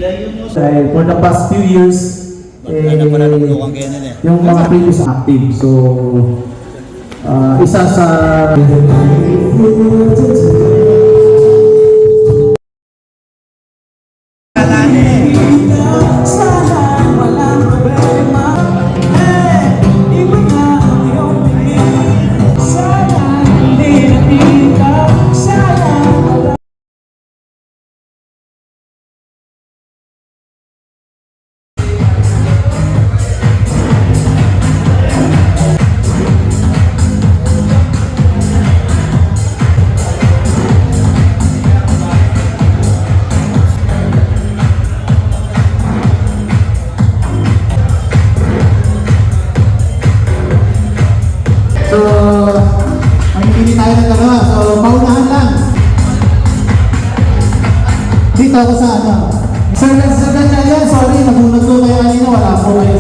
Dahil for the past few years, yung mga previous active. So, isa sa So, mamimili tayo ng dalawa. So, paunahan lang. Dito ako sa ano. Sir, sorry, nabunod ko kayo kanina. Wala po kayo